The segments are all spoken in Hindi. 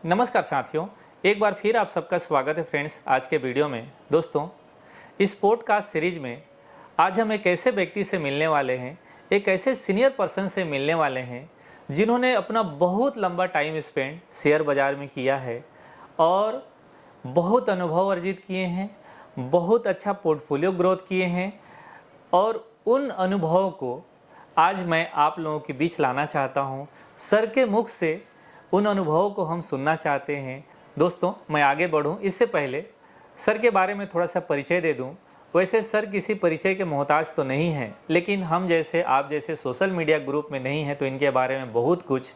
नमस्कार साथियों, एक बार फिर आप सबका स्वागत है फ्रेंड्स आज के वीडियो में। दोस्तों, इस पॉडकास्ट सीरीज में आज हम एक ऐसे व्यक्ति से मिलने वाले हैं, एक ऐसे सीनियर पर्सन से मिलने वाले हैं जिन्होंने अपना बहुत लंबा टाइम स्पेंड शेयर बाज़ार में किया है और बहुत अनुभव अर्जित किए हैं, बहुत अच्छा पोर्टफोलियो ग्रोथ किए हैं और उन अनुभवों को आज मैं आप लोगों के बीच लाना चाहता हूं। सर के मुख से उन अनुभवों को हम सुनना चाहते हैं। दोस्तों, मैं आगे बढ़ूं इससे पहले सर के बारे में थोड़ा सा परिचय दे दूं। वैसे सर किसी परिचय के मोहताज तो नहीं हैं, लेकिन हम जैसे आप जैसे सोशल मीडिया ग्रुप में नहीं हैं तो इनके बारे में बहुत कुछ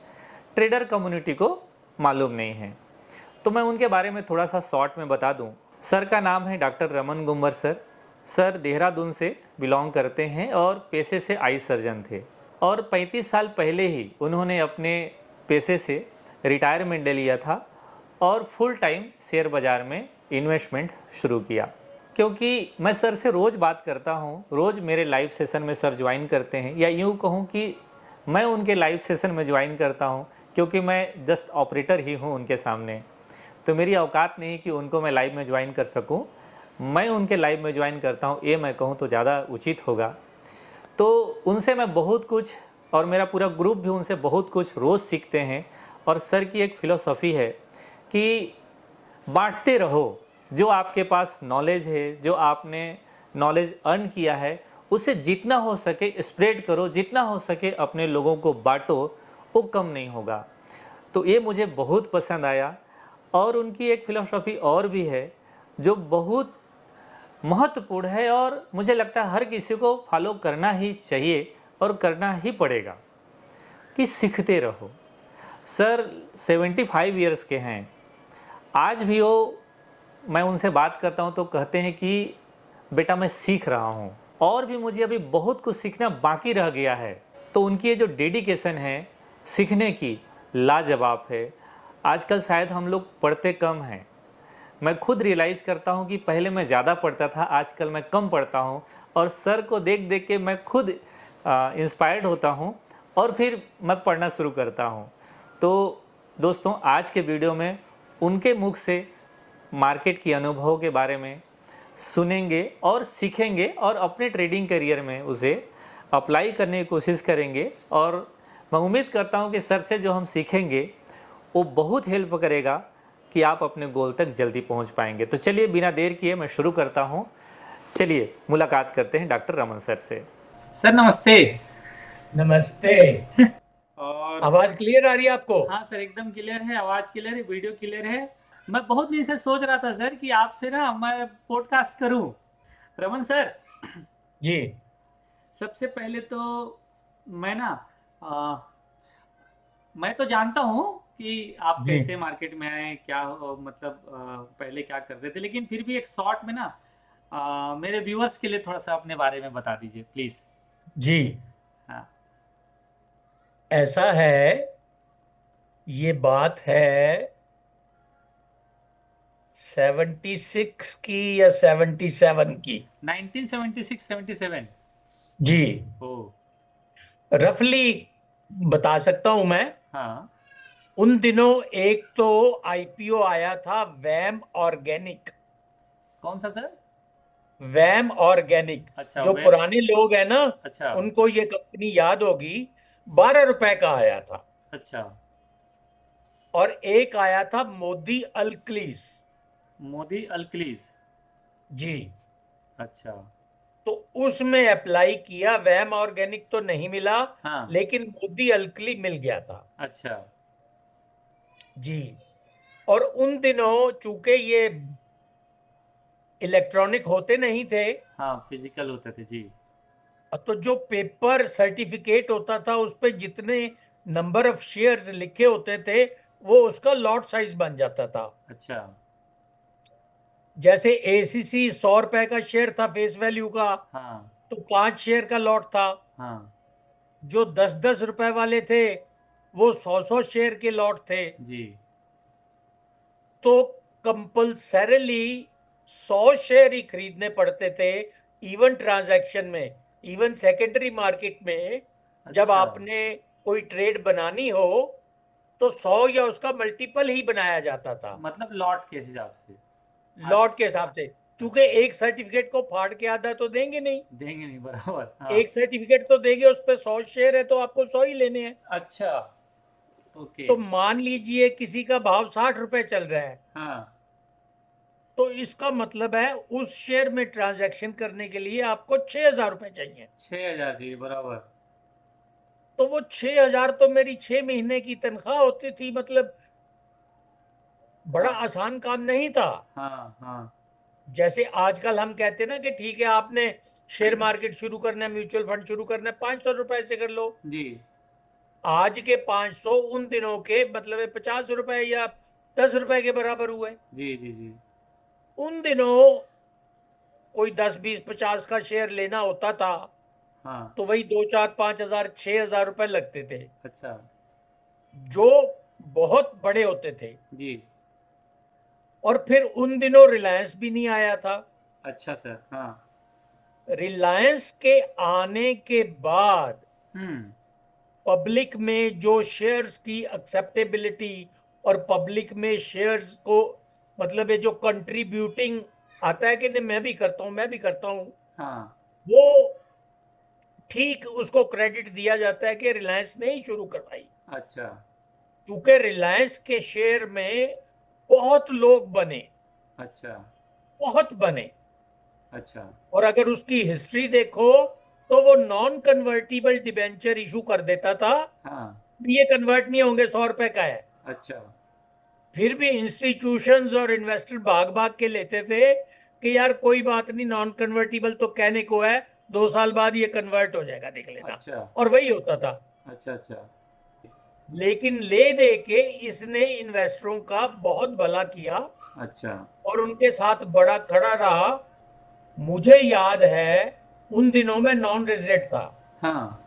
ट्रेडर कम्युनिटी को मालूम नहीं है। तो मैं उनके बारे में थोड़ा सा शॉर्ट में बता दूं। सर का नाम है doctor Raman Gumber sir. Sir Dehradun से बिलोंग करते हैं और पेशे से आई सर्जन थे और 35 साल पहले ही उन्होंने अपने पेशे से रिटायरमेंट ले लिया था और फुल टाइम शेयर बाज़ार में इन्वेस्टमेंट शुरू किया। क्योंकि मैं सर से रोज़ बात करता हूँ, रोज़ मेरे लाइव सेशन में सर ज्वाइन करते हैं, या यूँ कहूँ कि मैं उनके लाइव सेशन में ज्वाइन करता हूँ क्योंकि मैं जस्ट ऑपरेटर ही हूँ उनके सामने। तो मेरी औकात नहीं कि उनको मैं लाइव में ज्वाइन कर सकूँ, मैं उनके लाइव में ज्वाइन करता हूँ, ये मैं कहूँ तो ज़्यादा उचित होगा। तो उनसे मैं बहुत कुछ और मेरा पूरा ग्रुप भी उनसे बहुत कुछ रोज़ सीखते हैं। और सर की एक फ़िलॉसफ़ी है कि बांटते रहो। जो आपके पास नॉलेज है, जो आपने नॉलेज अर्न किया है, उसे जितना हो सके स्प्रेड करो, जितना हो सके अपने लोगों को बांटो, वो कम नहीं होगा। तो ये मुझे बहुत पसंद आया। और उनकी एक फ़िलॉसफ़ी और भी है जो बहुत महत्वपूर्ण है और मुझे लगता है हर किसी को फॉलो करना ही चाहिए और करना ही पड़ेगा, कि सीखते रहो। सर 75 इयर्स के हैं। आज भी वो, मैं उनसे बात करता हूँ तो कहते हैं कि बेटा मैं सीख रहा हूँ और भी मुझे अभी बहुत कुछ सीखना बाकी रह गया है। तो उनकी ये जो डेडिकेशन है सीखने की, लाजवाब है। आजकल शायद हम लोग पढ़ते कम हैं। मैं खुद रियलाइज़ करता हूँ कि पहले मैं ज़्यादा पढ़ता था, आजकल मैं कम पढ़ता हूँ और सर को देख देख के मैं खुद इंस्पायर्ड होता हूँ और फिर मैं पढ़ना शुरू करता हूँ। तो दोस्तों, आज के वीडियो में उनके मुख से मार्केट की अनुभव के बारे में सुनेंगे और सीखेंगे और अपने ट्रेडिंग करियर में उसे अप्लाई करने की कोशिश करेंगे। और मैं उम्मीद करता हूं कि सर से जो हम सीखेंगे वो बहुत हेल्प करेगा कि आप अपने गोल तक जल्दी पहुंच पाएंगे। तो चलिए बिना देर किए मैं शुरू करता हूं। चलिए मुलाकात करते हैं डॉक्टर रमन सर से। सर नमस्ते। नमस्ते। और आवाज क्लियर आ रही है आपको? हाँ सर, एकदम क्लियर है, आवाज़ क्लियर है, वीडियो क्लियर है। मैं बहुत दिन से सोच रहा था सर कि आपसे ना मैं पॉडकास्ट करूं। रमन सर, जी सबसे पहले तो मैं ना आ, मैं तो जानता हूं कि आप जी कैसे मार्केट में आए, क्या मतलब पहले क्या करते थे, लेकिन फिर भी एक शॉर्ट में ना मेरे व्यूअर्स के लिए थोड़ा सा अपने बारे में बता दीजिए प्लीज़। जी। हाँ। ऐसा है, ये बात है 76 की या 77 की। 1976-77। जी, ओ। रफली बता सकता हूं मैं। हाँ। उन दिनों एक तो आईपीओ आया था, वैम ऑर्गेनिक। कौन सा सर? वैम ऑर्गेनिक। अच्छा जो वे। पुराने लोग हैं ना, अच्छा। उनको ये कंपनी याद होगी। 12 रुपए का आया था। अच्छा। और एक आया था मोदी अल्कलीस। मोदी अल्कलीज। जी। अच्छा। तो उसमें अप्लाई किया, वैम ऑर्गेनिक तो नहीं मिला, हाँ। लेकिन मोदी अल्कली मिल गया था। अच्छा। जी। और उन दिनों चूंकि ये इलेक्ट्रॉनिक होते नहीं थे, हाँ, फिजिकल होते थे जी। तो जो पेपर सर्टिफिकेट होता था उस पे जितने नंबर ऑफ शेयर्स लिखे होते थे, वो उसका लॉट साइज बन जाता था। अच्छा। जैसे एसीसी 100 रुपए का शेयर था फेस वैल्यू का, हाँ। तो 5 शेयर का लॉट था। हाँ। जो 10-10 रुपए वाले थे, वो 100-100 शेयर के लॉट थे। जी। तो कंपल्सरली 100 शेयर ही खरीदने पड़ते थे। इवन ट्रांजैक्शन में, इवन सेकेंडरी मार्केट में, जब अच्छा। आपने कोई ट्रेड बनानी हो, तो 100 या उसका मल्टीपल ही बनाया जाता था मतलब लॉट के हिसाब से। लॉट के हिसाब से। चूंकि एक सर्टिफिकेट को फाड़ के आधा तो देंगे नहीं, देंगे नहीं, बराबर, हाँ। एक सर्टिफिकेट तो देंगे, उस पर 100 शेयर है तो आपको 100 ही लेने हैं। अच्छा, ओके। तो मान लीजिए किसी का भाव 60 रुपए चल रहा है, हाँ, तो इसका मतलब है उस शेयर में ट्रांजैक्शन करने के लिए आपको 6,000 रुपए चाहिए। 6,000 चाहिए, बराबर। तो वो 6,000 तो मेरी 6 महीने की तनख्वाह होती थी। मतलब बड़ा हाँ, आसान काम नहीं था। हाँ, हाँ। जैसे आजकल हम कहते हैं ना कि ठीक है, आपने शेयर मार्केट शुरू करना है, म्यूचुअल फंड शुरू करना है, 500 रुपए से कर लो। जी, आज के 500 उन दिनों के मतलब 50 रुपए या 10 रुपए के बराबर हुए। जी, जी, जी। उन दिनों कोई 10 20 50 का शेयर लेना होता था हाँ, तो वही 2 4 5 हजार 6,000 रुपए लगते थे, अच्छा। जो बहुत बड़े होते थे। जी, और फिर उन दिनों रिलायंस भी नहीं आया था। अच्छा सर, हाँ। रिलायंस के आने के बाद हम्म। पब्लिक में जो शेयर्स की एक्सेप्टेबिलिटी और पब्लिक में शेयर्स को मतलब ये जो कंट्रीब्यूटिंग आता है कि नहीं मैं भी करता हूं, मैं भी करता हूं, हाँ, वो ठीक उसको क्रेडिट दिया जाता है कि रिलायंस ने ही शुरू करवाई। अच्छा, क्योंकि रिलायंस के शेयर में बहुत लोग बने, अच्छा, बहुत बने। अच्छा। और अगर उसकी हिस्ट्री देखो तो वो नॉन कन्वर्टिबल डिबेंचर इशू कर देता था। हाँ, ये कन्वर्ट नहीं होंगे, 100 रुपए का है। अच्छा, फिर भी इंस्टीट्यूशंस और इन्वेस्टर भाग भाग के लेते थे कि यार कोई बात नहीं, नॉन कन्वर्टिबल तो कहने को है, 2 साल बाद ये कन्वर्ट हो जाएगा, देख लेना। अच्छा, और वही होता था। अच्छा, अच्छा। लेकिन ले दे के इसने इन्वेस्टरों का बहुत भला किया अच्छा, और उनके साथ बड़ा खड़ा रहा। मुझे याद है उन दिनों में नॉन रेजिडेंट था। हाँ,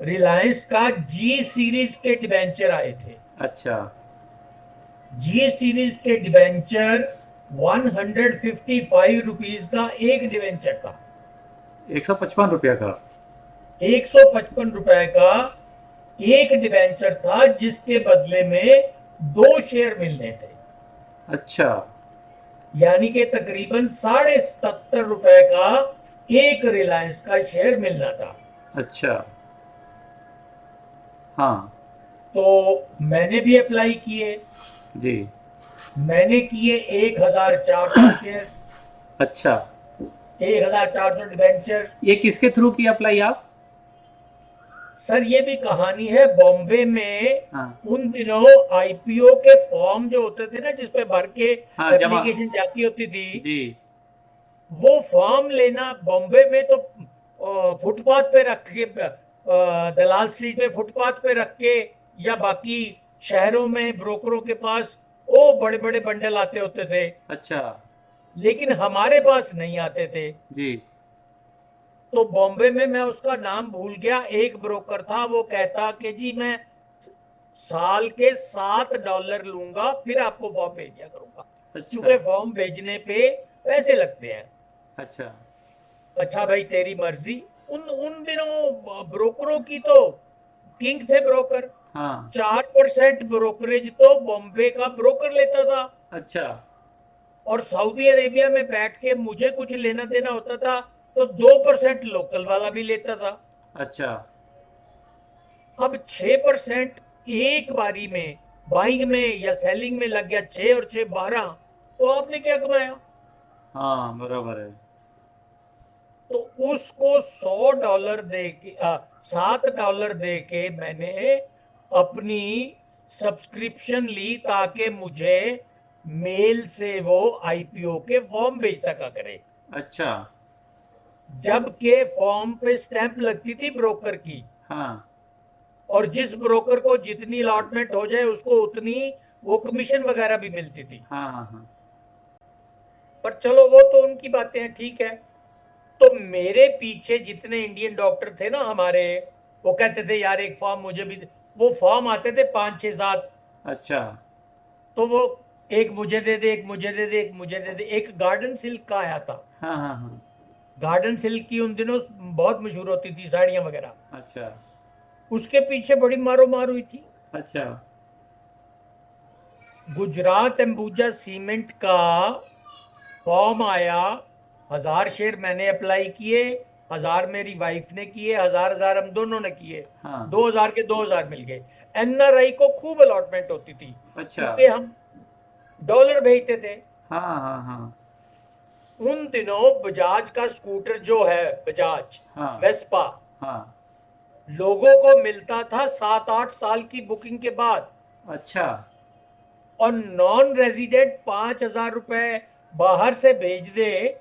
रिलायंस का जी सीरीज के डिबेंचर आए थे। अच्छा, जी सीरीज के डिबेंचर 155 रुपीज का एक डिबेंचर था। 155 रुपया का। 155 रुपए का एक डिबेंचर था जिसके बदले में 2 शेयर मिलने थे। अच्छा, यानी कि तकरीबन 77.5 रुपए का एक रिलायंस का शेयर मिलना था। अच्छा, हाँ, तो मैंने भी अप्लाई किए। जी, मैंने किए 1,400 शेयर, अच्छा। 1,400 डिबेंचर। ये किसके थ्रू किया अप्लाई आप? सर ये भी कहानी है। बॉम्बे में हाँ, उन दिनों आईपीओ के फॉर्म जो होते थे ना, जिसपे भर के हाँ, जमा। एप्लीकेशन जाती होती थी, जी, वो फॉर्म लेना बॉम्बे में तो फुटपाथ पे रख के दलाल स्ट्रीट में फुटपाथ पे रख के, या बाकी शहरों में ब्रोकरों के पास वो बड़े बड़े बंडल आते होते थे। अच्छा, लेकिन हमारे पास नहीं आते थे। जी, तो बॉम्बे में मैं उसका नाम भूल गया, एक ब्रोकर था, वो कहता कि जी मैं साल के $7 लूंगा, फिर आपको फॉर्म भेज दिया करूंगा। अच्छा, क्योंकि फॉर्म भेजने पे पैसे लगते हैं। अच्छा, अच्छा भाई तेरी मर्जी। उन उन दिनों ब्रोकरों की तो किंग थे ब्रोकर। हाँ, 4% ब्रोकरेज तो बॉम्बे का ब्रोकर लेता था। अच्छा, और सऊदी अरेबिया में बैठ के मुझे कुछ लेना देना होता था तो 2% लोकल वाला भी लेता था। अच्छा, अब 6% एक बारी में बाइंग में या सेलिंग में लग गया, 6 और 6 12, तो आपने क्या कमाया? हाँ, बराबर है। तो उसको $100 दे के $7 दे के मैंने अपनी सब्सक्रिप्शन ली ताकि मुझे मेल से वो आईपीओ के फॉर्म भेज सका करे। अच्छा, जबकि फॉर्म पे स्टैंप लगती थी ब्रोकर की, हाँ, और जिस ब्रोकर को जितनी अलॉटमेंट हो जाए उसको उतनी वो कमीशन वगैरह भी मिलती थी। हाँ, हाँ, हाँ, पर चलो वो तो उनकी बातें हैं, ठीक है। तो मेरे पीछे जितने इंडियन डॉक्टर थे ना हमारे, वो कहते थे यार एक फॉर्म मुझे भी वो फॉर्म आते थे 5 6 7। अच्छा, तो वो एक मुझे दे दे, एक मुझे दे दे, एक मुझे दे दे। एक गार्डन सिल्क का आया था। हाँ, हाँ, हाँ, गार्डन सिल्क की उन दिनों बहुत मशहूर होती थी साड़ियां वगैरह। अच्छा, उसके पीछे बड़ी मारो मार हुई थी। अच्छा। गुजरात अंबुजा सीमेंट का फॉर्म आया, 1000 शेयर मैंने अप्लाई किए, 1000 मेरी वाइफ ने किए, 1000 1000 हम दोनों ने किए। हाँ। 2000 के 2000 मिल गए। एनआरआई को खूब अलॉटमेंट होती थी, अच्छा। क्योंकि हम डॉलर भेजते थे। हाँ हाँ हाँ। उन दिनों बजाज का स्कूटर जो है, बजाज हाँ। वेस्पा, हाँ। लोगों को मिलता था 7 8 साल की बुकिंग के बाद। अच्छा। और नॉन रेजिडेंट 5000 रुपए बाहर से भेज दे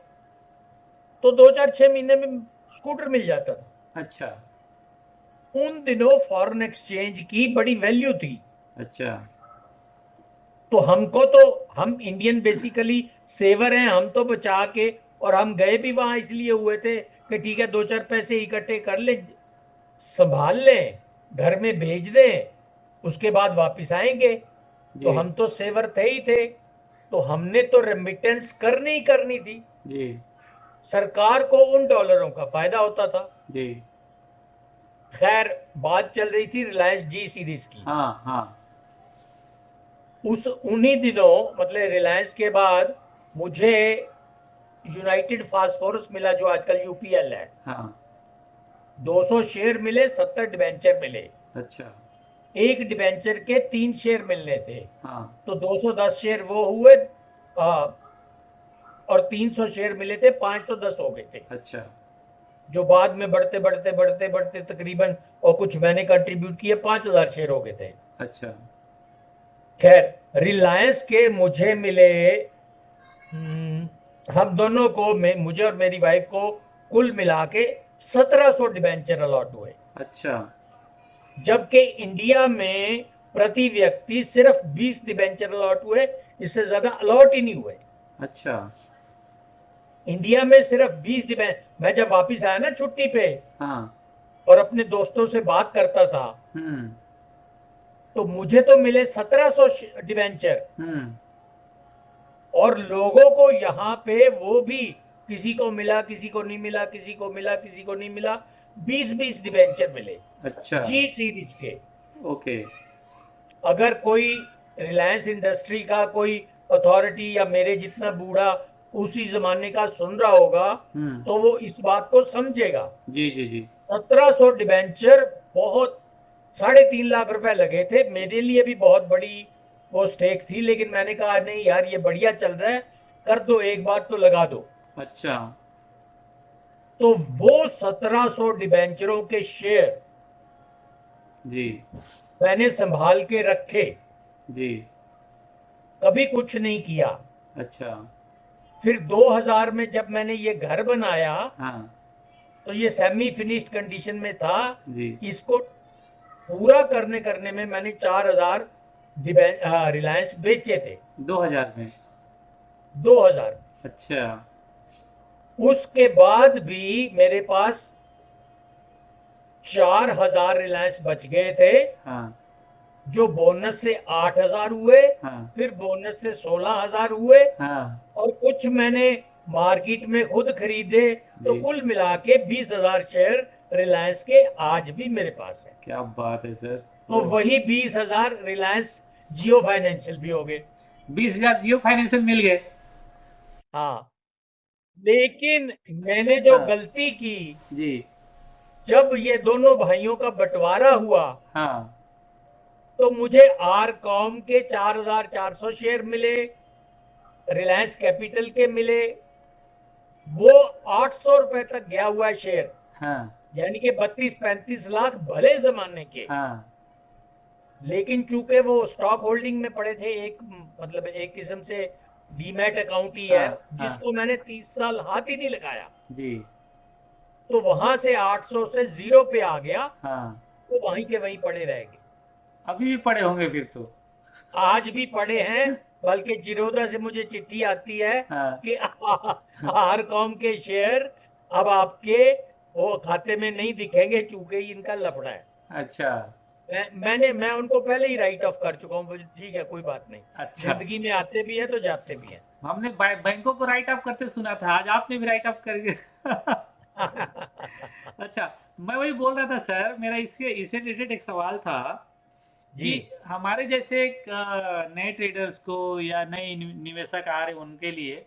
तो 2 4 6 महीने में स्कूटर मिल जाता था। अच्छा। उन दिनों फॉरेन एक्सचेंज की बड़ी वैल्यू थी। अच्छा। तो हमको तो, हम इंडियन बेसिकली सेवर हैं, हम तो बचा के, और हम गए भी वहां इसलिए हुए थे कि ठीक है 2 4 पैसे इकट्ठे कर ले, संभाल लें, घर में भेज दें, उसके बाद वापस आएंगे। तो जी। हम तो सेवर थे ही थे, तो हमने तो रेमिटेंस करनी ही करनी थी। जी। सरकार को उन डॉलरों का फायदा होता था। जी। खैर, बात चल रही थी रिलायंस जी सीरीज की। हाँ हाँ। उस उन्हीं दिनों, मतलब रिलायंस के बाद, मुझे यूनाइटेड फास्फोरस मिला, जो आजकल यूपीएल है। हाँ। 200 शेयर मिले, 70 डिबेंचर मिले। अच्छा। एक डिबेंचर के 3 शेयर मिलने थे, हाँ। तो 210 शेयर वो हुए। आ, और 300 शेयर मिले थे, 510 हो गए थे। अच्छा। जो बाद में बढ़ते बढ़ते बढ़ते बढ़ते तकरीबन, और कुछ मैंने कंट्रीब्यूट किए, 5000 शेयर हो गए थे। अच्छा। खैर, रिलायंस के मुझे मिले, हम दोनों को, मुझे और मेरी वाइफ को कुल मिला के 1700 डिबेंचर अलॉट हुए। अच्छा। जबकि इंडिया में प्रति व्यक्ति सिर्फ 20 डिबेंचर अलॉट हुए, इससे ज्यादा अलॉट ही नहीं हुए। अच्छा। इंडिया में सिर्फ 20 डिबेंचर। मैं जब वापिस आया ना छुट्टी पे, हाँ। और अपने दोस्तों से बात करता था, हम्म। तो मुझे तो मिले 1700 डिबेंचर। हम्म। और लोगों को यहाँ पे वो भी, किसी को मिला, किसी को नहीं मिला, किसी को मिला, किसी को नहीं मिला, 20 20 डिबेंचर मिले, अच्छा। जी सीरीज के। ओके। अगर कोई रिलायंस इंडस्ट्री का कोई अथॉरिटी या मेरे जितना बूढ़ा उसी जमाने का सुन रहा होगा, हम्म। तो वो इस बात को समझेगा। जी जी जी। 1700 डिबेंचर बहुत, 3.5 लाख रुपए लगे थे मेरे लिए भी, बहुत बड़ी वो स्टेक थी। लेकिन मैंने कहा नहीं यार, ये बढ़िया चल रहा है, कर दो, एक बार तो लगा दो। अच्छा। तो वो 1700 डिबेंचरों के शेयर जी। मैंने संभाल के रखे, जी। कभी कुछ नहीं किया। अच्छा। फिर 2000 में जब मैंने ये घर बनाया, हाँ। तो ये सेमी फिनिश्ड कंडीशन में था। जी। इसको पूरा करने करने में मैंने 4000 रिलायंस बेचे थे। 2000 में। 2000। अच्छा। उसके बाद भी मेरे पास 4000 रिलायंस बच गए थे, हाँ। जो बोनस से 8000 हुए, हाँ। फिर बोनस से 16000 हुए, हाँ। और कुछ मैंने मार्केट में खुद खरीदे। तो जी। कुल मिला के 20,000 शेयर रिलायंस के आज भी मेरे पास है। क्या बात है सर। तो ओ। वही 20,000 रिलायंस जियो फाइनेंशियल भी हो गए। 20,000 जियो फाइनेंशियल मिल गए। हाँ, लेकिन मैंने जो हाँ। गलती की, जी। जब ये दोनों भाइयों का बंटवारा हुआ, हाँ। तो मुझे आर कॉम के 4400 शेयर मिले, रिलायंस कैपिटल के मिले। वो 800 रुपए तक गया हुआ है शेयर, हाँ। यानी कि 32 35 लाख भले जमाने के। हाँ। लेकिन चूंकि वो स्टॉक होल्डिंग में पड़े थे, एक मतलब एक किस्म से डीमैट अकाउंट ही है, हाँ। हाँ। जिसको मैंने 30 साल हाथ ही नहीं लगाया, जी। तो वहां से 800 से जीरो पे आ गया। हाँ। तो वहीं के वहीं पड़े रह गए। अभी भी पड़े होंगे फिर तो। आज भी पड़े हैं, बल्कि जिरोदा से मुझे चिट्ठी आती है हाँ। कि आर कॉम के शेयर अब आपके वो खाते में नहीं दिखेंगे, चूंकि इनका लफड़ा है। अच्छा। मैं उनको पहले ही राइट ऑफ कर चुका हूँ, बोले, ठीक है कोई बात नहीं, अच्छा। जिंदगी में आते भी है तो जाते भी हैं। हमने बैंकों को राइट अप करते सुना था, आज आपने भी राइट अप करके अच्छा। मैं वही बोल रहा था सर, मेरा इसके इससे रिलेटेड एक सवाल था जी कि हमारे जैसे नए ट्रेडर्स को या नए निवेशक आ रहे उनके लिए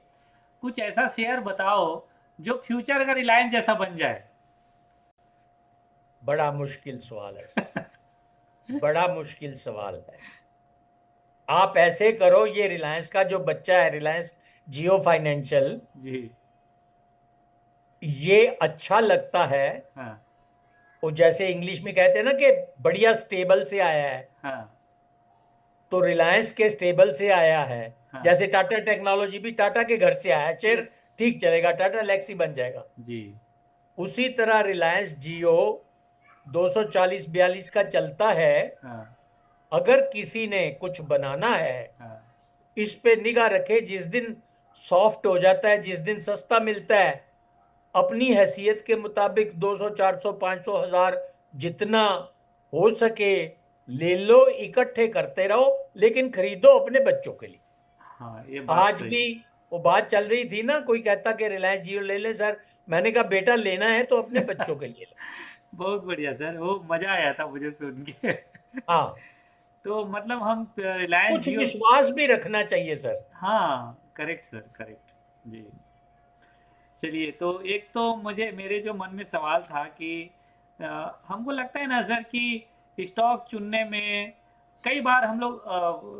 कुछ ऐसा शेयर बताओ जो फ्यूचर का रिलायंस जैसा बन जाए। बड़ा मुश्किल सवाल है सर, बड़ा मुश्किल सवाल है। आप ऐसे करो, ये रिलायंस का जो बच्चा है, रिलायंस जियो फाइनेंशियल, जी। ये अच्छा लगता है। हाँ। वो जैसे इंग्लिश में कहते हैं ना कि बढ़िया स्टेबल से आया है, हाँ। तो रिलायंस के स्टेबल से आया है। हाँ। जैसे टाटा टेक्नोलॉजी भी टाटा के घर से आया है, शेयर यस। ठीक चलेगा, टाटा एलेक्सी बन जाएगा। जी। उसी तरह रिलायंस जियो 240-42 का चलता है। हाँ। अगर किसी ने कुछ बनाना है, हाँ। इस पे निगाह रखे। जिस दिन सॉफ्ट हो जाता है, जिस दिन सस्ता मिलता है, अपनी हैसियत के मुताबिक 200 400 500 हजार जितना हो सके ले लो, इकट्ठे करते रहो, लेकिन खरीदो अपने बच्चों के लिए। हाँ, ये बात आज सही भी है। वो बात चल रही थी ना, कोई कहता कि रिलायंस जियो ले ले सर। मैंने कहा बेटा लेना है तो अपने बच्चों के लिए ले। बहुत बढ़िया सर, वो मजा आया था मुझे सुन के। हाँ, तो मतलब हम रिलायंस कुछ जियो। विश्वास भी रखना चाहिए सर। हाँ, करेक्ट सर, करेक्ट। जी। चलिए, तो एक तो मुझे मेरे जो मन में सवाल था कि हमको लगता है ना सर कि स्टॉक चुनने में कई बार हम लोग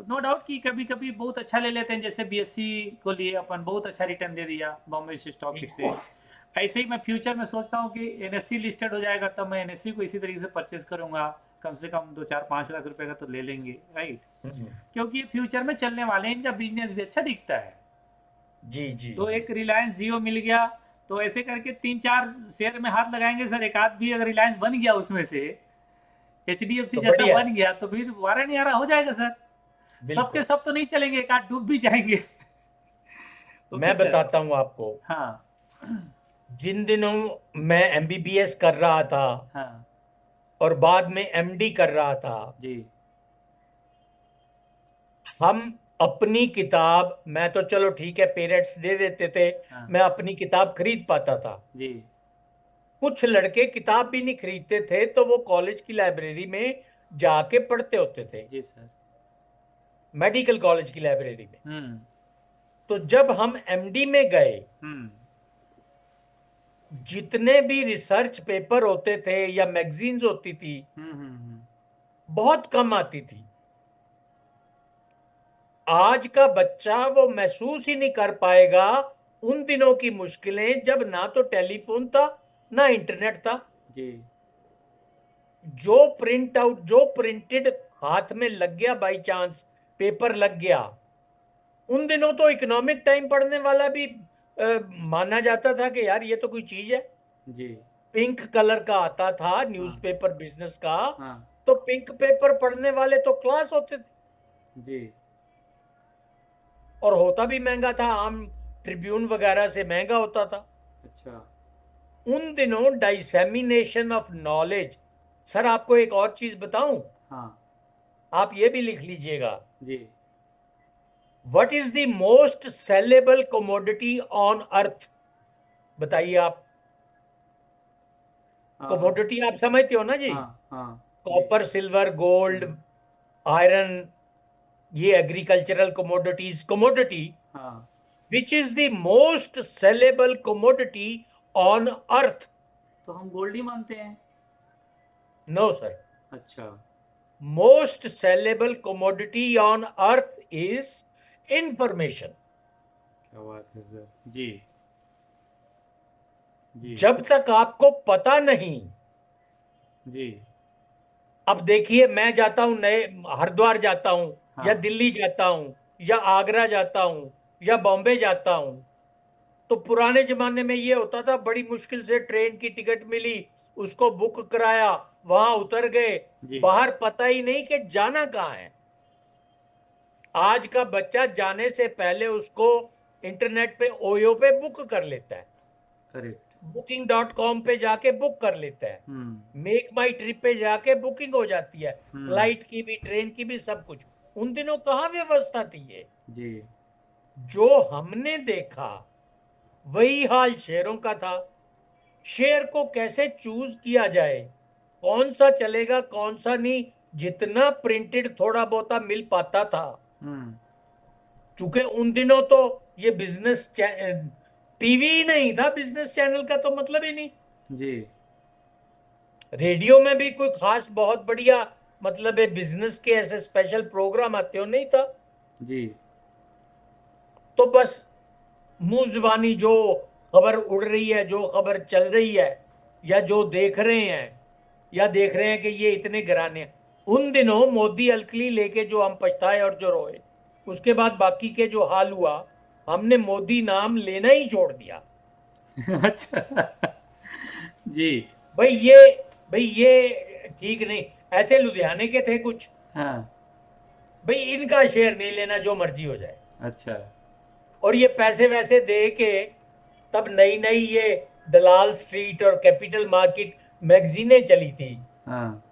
नो डाउट कि कभी कभी बहुत अच्छा ले लेते हैं, जैसे बीएससी को लिए अपन बहुत अच्छा रिटर्न दे दिया बॉम्बे स्टॉक ठीक। एक्सचेंज। ऐसे ही मैं फ्यूचर में सोचता हूँ कि एनएससी लिस्टेड हो जाएगा तब मैं एनएससी को इसी तरीके से परचेज करूंगा। कम से कम 2 4 5 लाख रुपए का तो ले लेंगे, राइट। हम्म, क्योंकि ये फ्यूचर में चलने वाले हैं, इनका बिजनेस भी अच्छा दिखता है। जी जी तो जी। एक रिलायंस जियो मिल गया, तो ऐसे करके 3 4 शेयर में हाथ लगाएंगे सर। एक आध भी अगर रिलायंस बन गया उसमें से, एचडीएफसी तो जैसा बढ़िया है, बन गया, तो फिर वारा नहीं आ रहा हो जाएगा सर। सब के बिल्कुल। सब तो नहीं चलेंगे, एक आध डूब भी जाएंगे। ओके मैं सर। बताता हूं आपको। हाँ। जिन दिनों मैं एमबीबीएस कर रहा था हाँ। और बाद में एमडी कर रहा था, जी। हम अपनी किताब, मैं तो चलो ठीक है पेरेंट्स दे देते थे, हाँ। मैं अपनी किताब खरीद पाता था। जी। कुछ लड़के किताब भी नहीं खरीदते थे, तो वो कॉलेज की लाइब्रेरी में जाके पढ़ते होते थे, जी सर। मेडिकल कॉलेज की लाइब्रेरी में। हम्म। तो जब हम एमडी में गए, हम्म। जितने भी रिसर्च पेपर होते थे या मैगजीन्स होती थी, हम्म। बहुत कम आती थी। आज का बच्चा वो महसूस ही नहीं कर पाएगा उन दिनों की मुश्किलें, जब ना तो टेलीफोन था ना इंटरनेट था। जी। जो प्रिंट आउट, जो प्रिंटेड हाथ में लग गया, बाई चांस पेपर लग गया। उन दिनों तो इकोनॉमिक टाइम पढ़ने वाला भी माना जाता था कि यार ये तो कोई चीज है। जी। पिंक कलर का आता था हाँ। न्यूज़पेपर बिजनेस का। हाँ। तो पिंक पेपर पढ़ने वाले तो क्लास होते थे, जी। और होता भी महंगा था, आम ट्रिब्यून वगैरह से महंगा होता था। अच्छा। उन दिनों डाइसेमिनेशन ऑफ नॉलेज। सर आपको एक और चीज बताऊं, हाँ। आप ये भी लिख लीजिएगा। जी। What is the most saleable commodity on earth? बताइए आप। हाँ। कमोडिटी आप समझते हो ना जी? हाँ। हाँ। जी। Copper, silver, gold, hmm. Iron, ये एग्रीकल्चरल कमोडिटीज। कमोडिटी हाँ। Which is the most saleable commodity on earth? तो हम गोल्ड ही मानते हैं। No sir. अच्छा। Most saleable commodity on earth is information. क्या बात है सर। जी। जी। जब तक आपको पता नहीं। जी। अब देखिए, मैं जाता हूं नए, हरिद्वार जाता हूं, या हाँ। दिल्ली जाता हूं, या आगरा जाता हूं, या बॉम्बे जाता हूं, तो पुराने जमाने में ये होता था, बड़ी मुश्किल से ट्रेन की टिकट मिली, उसको बुक कराया, वहां उतर गए, जी। बाहर पता ही नहीं कि जाना कहाँ है। आज का बच्चा जाने से पहले उसको इंटरनेट पे ओयो पे बुक कर लेता है, करेक्ट। booking.com पे जाके बुक कर लेता है, हम्म। मेक माई ट्रिप पे जाके बुकिंग हो जाती है, हम्म। फ्लाइट की भी, ट्रेन की भी, सब कुछ। उन दिनों कहाँ व्यवस्था थी ये? जी। जो हमने देखा वही हाल शेयरों का था। शेयर को कैसे चूज किया जाए, कौन सा चलेगा कौन सा नहीं, जितना प्रिंटेड थोड़ा बहुता मिल पाता था, हम्म। चूंकि उन दिनों तो ये बिजनेस टीवी ही नहीं था, बिजनेस चैनल का तो मतलब ही नहीं। जी। रेडियो में भी कोई खास बहुत बढ़िया मतलब है बिजनेस के ऐसे स्पेशल प्रोग्राम आते हो नहीं था। जी। तो बस मुंह जुबानी जो खबर उड़ रही है, जो खबर चल रही है, या जो देख रहे हैं, या देख रहे हैं कि ये इतने घराने हैं। उन दिनों मोदी अलकली लेके जो हम पछताए और जो रोए, उसके बाद बाकी के जो हाल हुआ, हमने मोदी नाम लेना ही छोड़ दिया। अच्छा। जी। भाई ये भाई ये ठीक नहीं। ऐसे लुधियाने के थे कुछ, हाँ। भाई इनका शेयर नहीं लेना, जो मर्जी हो जाए। अच्छा। और ये पैसे वैसे दे के, तब नई नई ये दलाल स्ट्रीट और कैपिटल मार्केट मैगजीनें चली थी, हाँ।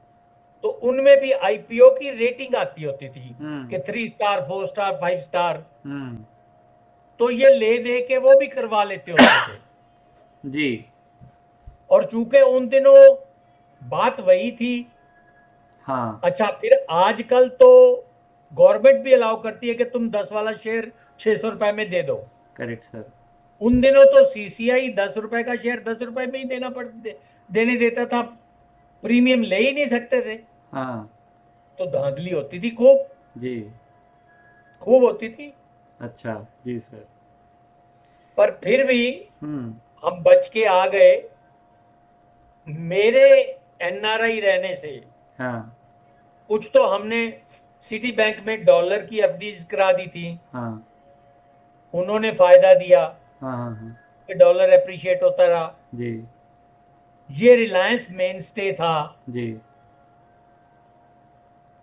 तो उनमें भी आईपीओ की रेटिंग आती होती थी हम्म। कि 3 स्टार, 4 स्टार, 5 स्टार। हम्म। तो ये ले दे के वो भी करवा लेते होते थे। जी। और चूंकि उन दिनों बात वही थी। हाँ। अच्छा, फिर आजकल तो गवर्नमेंट भी अलाउ करती है कि तुम 10 वाला शेयर 600 रुपए में दे दो। Correct sir. उन दिनों तो सीसीआई 10 रुपए का शेयर 10 रुपए में ही देने देता था। प्रीमियम ले ही नहीं सकते थे। हाँ। तो धांधली होती थी, खूब जी। खूब होती थी। अच्छा। जी सर। पर फिर भी हम्म। हम बच के आ गए। मेरे एनआरआई रहने से हाँ। कुछ तो हमने सिटी बैंक में डॉलर की एफडीज करा दी थी। हाँ। उन्होंने फायदा दिया हाँ। हाँ। हाँ। कि डॉलर एप्रिशिएट होता रहा। जी। ये रिलायंस मेन स्टे था। जी।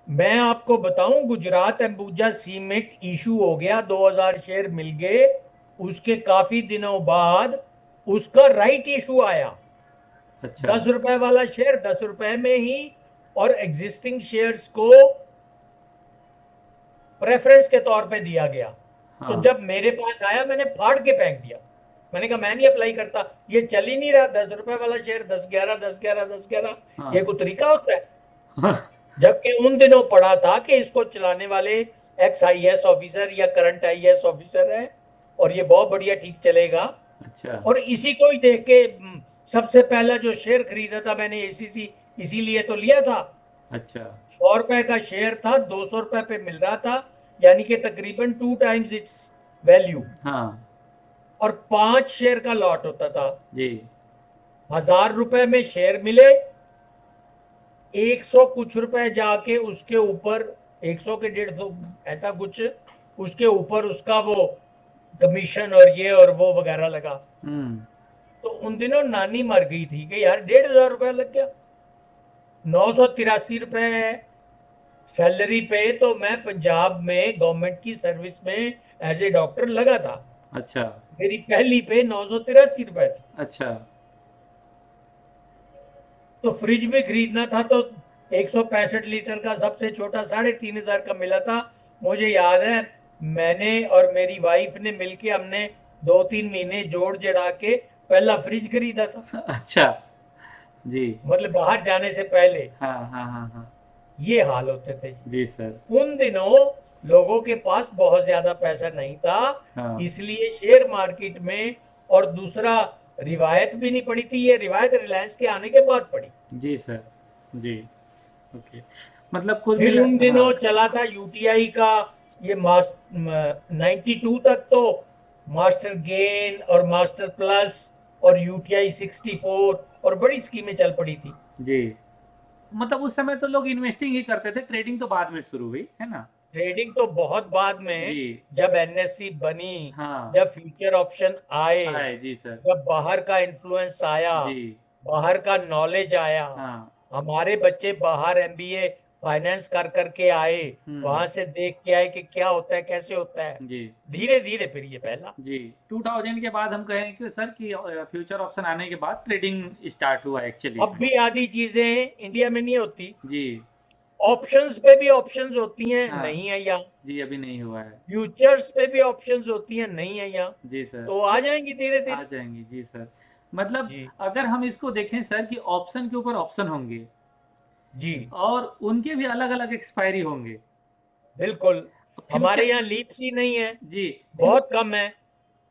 मैं आपको बताऊं, गुजरात अंबुजा सीमेंट इशू हो गया, 2000 शेयर मिल गए। उसके काफी दिनों बाद उसका राइट इशू आया। अच्छा। 10 रुपए वाला शेयर 10 रुपए में ही, और एग्जिस्टिंग शेयर्स को प्रेफरेंस के तौर पे दिया गया। तो हाँ। जब मेरे पास आया, मैंने फाड़ के फेंक दिया। मैंने कहा मैं नहीं अप्लाई करता, ये चल ही नहीं रहा। 10 रुपए वाला शेयर 10 11, 10 11, 10 11, ये हाँ। कोई तरीका होता है? हाँ। जबकि उन दिनों पढ़ा था कि इसको चलाने वाले एक्स आईएएस ऑफिसर या करंट आईएएस ऑफिसर है, और ये बहुत बढ़िया ठीक चलेगा। अच्छा। और इसी को ही देख के सबसे पहला जो शेयर खरीदा था मैंने एसीसी, इसीलिए तो लिया था। अच्छा। 100 रुपए का शेयर था, 200 रुपए पे मिल रहा था, यानी कि तकरीबन 2 टाइम्स इट्स वैल्यू। हाँ। और 5 शेयर का लॉट होता था। जी। 1000 रुपए में शेयर मिले, 100 कुछ रुपए जाके उसके ऊपर, 100 के 150, ऐसा कुछ, उसके ऊपर उसका वो कमीशन और ये और वो वगैरह लगा। हम्म। तो उन दिनों नानी मर गई थी कि यार 1500 रुपया लग गया। 983 रुपए सैलरी पे तो मैं पंजाब में गवर्नमेंट की सर्विस में एज ए डॉक्टर लगा था। अच्छा। मेरी पहली पे 983 रुपए थी। अच्छा। तो फ्रिज भी खरीदना था तो 165 लीटर का सबसे छोटा 3500 का मिला था। मुझे याद है, मैंने और मेरी वाइफ ने मिलके, हमने 2 3 महीने जोड़ जड़ा के पहला फ्रिज खरीदा था। अच्छा। जी। मतलब बाहर जाने से पहले। हाँ। हाँ। हाँ। हाँ। ये हाल होते थे। जी सर। उन दिनों लोगों के पास बहुत ज्यादा पैसा नहीं था, हाँ। इसलिए शेयर मार्केट में। और दूसरा, रिवायत भी नहीं पड़ी थी। ये रिवायत रिलायंस के आने के बाद पड़ी। जी सर। जी। ओके। मतलब कुल फिर मिला। उन हाँ। दिनों चला था यूटीआई का, ये 92 तक तो मास्टर गेन और मास्टर प्लस और यूटीआई 64 और बड़ी स्कीमें चल पड़ी थी। जी। मतलब उस समय तो लोग इन्वेस्टिंग ही करते थे, ट्रेडिंग तो बाद में शुरू हुई है ना। ट्रेडिंग तो बहुत बाद जी। में, जब एनएससी बनी, हाँ। जब फ्यूचर ऑप्शन आए, आए जी सर। जब बाहर का इन्फ्लुएंस आया, जी। बाहर का नॉलेज आया। हाँ। हमारे बच्चे बाहर एमबीए फाइनेंस कर करके आए, हम्म। वहां से देख के आए कि क्या होता है, कैसे होता है। जी। धीरे धीरे फिर ये पहला। जी। 2000 के बाद हम कहें कि सर कि फ्यूचर ऑप्शन आने के बाद ट्रेडिंग स्टार्ट हुआ एक्चुअली अब में। भी आधी चीजें इंडिया में नहीं होती। जी। ऑप्शंस पे भी ऑप्शंस होती हैं, हाँ। नहीं है यहाँ। जी अभी नहीं हुआ है। फ्यूचर्स पे भी ऑप्शंस होती हैं, नहीं है यहाँ। जी सर। तो आ जाएंगी धीरे आ धीरे। जाएंगी जी सर। मतलब जी। अगर हम इसको देखें सर कि ऑप्शन के ऊपर ऑप्शन होंगे, जी और उनके भी अलग अलग एक्सपायरी होंगे। बिल्कुल। हमारे फ्यूचर, यहाँ लीप्स ही नहीं है, जी, बहुत कम है।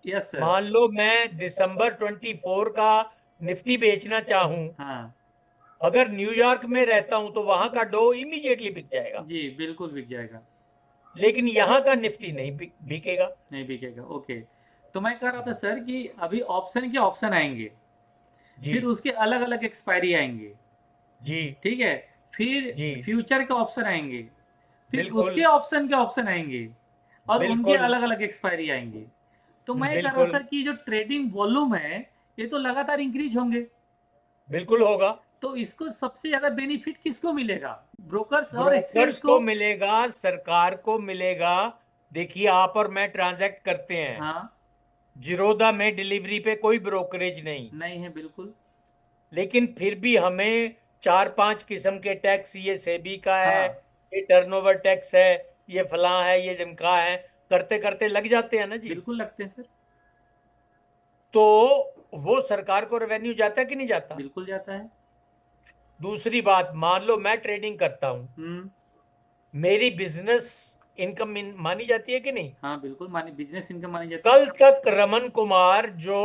Yes sir. मान लो मैं दिसंबर 24 का निफ्टी बेचना चाहूं, हाँ अगर न्यूयॉर्क में रहता हूं तो वहां का डो इमीडिएटली बिक जाएगा, जी, बिल्कुल बिक जाएगा। लेकिन यहाँ का निफ्टी नहीं बिकेगा। नहीं बिकेगा, ओके। तो मैं कह रहा था सर कि अभी ऑप्शन के ऑप्शन आएंगे, जी फिर उसके अलग अलग एक्सपायरी आएंगे, जी ठीक है। फिर जी फ्यूचर के ऑप्शन आएंगे, फिर बिल्कुल उसके ऑप्शन के ऑप्शन आएंगे, और उनके बिल्कुल अलग अलग एक्सपायरी आएंगे। तो मैं कह रहा था बिल्कुल सर कि जो ट्रेडिंग वॉल्यूम है, ये तो लगातार इंक्रीज होंगे। बिल्कुल होगा। तो इसको सबसे ज्यादा बेनिफिट किसको मिलेगा? ब्रोकर्स और एक्सचेंज ब्रोकर्स को? को मिलेगा, सरकार को मिलेगा। देखिए, आप और मैं ट्रांजैक्ट करते हैं, हाँ, जिरोदा में डिलीवरी पे कोई ब्रोकरेज नहीं, नहीं है बिल्कुल। लेकिन फिर भी हमें 4-5 किस्म के टैक्स, ये सेबी का है, हाँ, ये टर्नओवर टैक्स है, ये फलां है, ये ढिमका है, करते करते लग जाते हैं ना जी। बिल्कुल लगते हैं सर। तो वो सरकार को रेवेन्यू जाता है कि नहीं जाता? बिल्कुल जाता है। दूसरी बात, मान लो मैं ट्रेडिंग करता हूं, हम्म। मेरी बिजनेस इनकम मानी जाती है कि नहीं? हाँ बिल्कुल, मानी बिजनेस इनकम मानी जाती है। कल तक रमन कुमार जो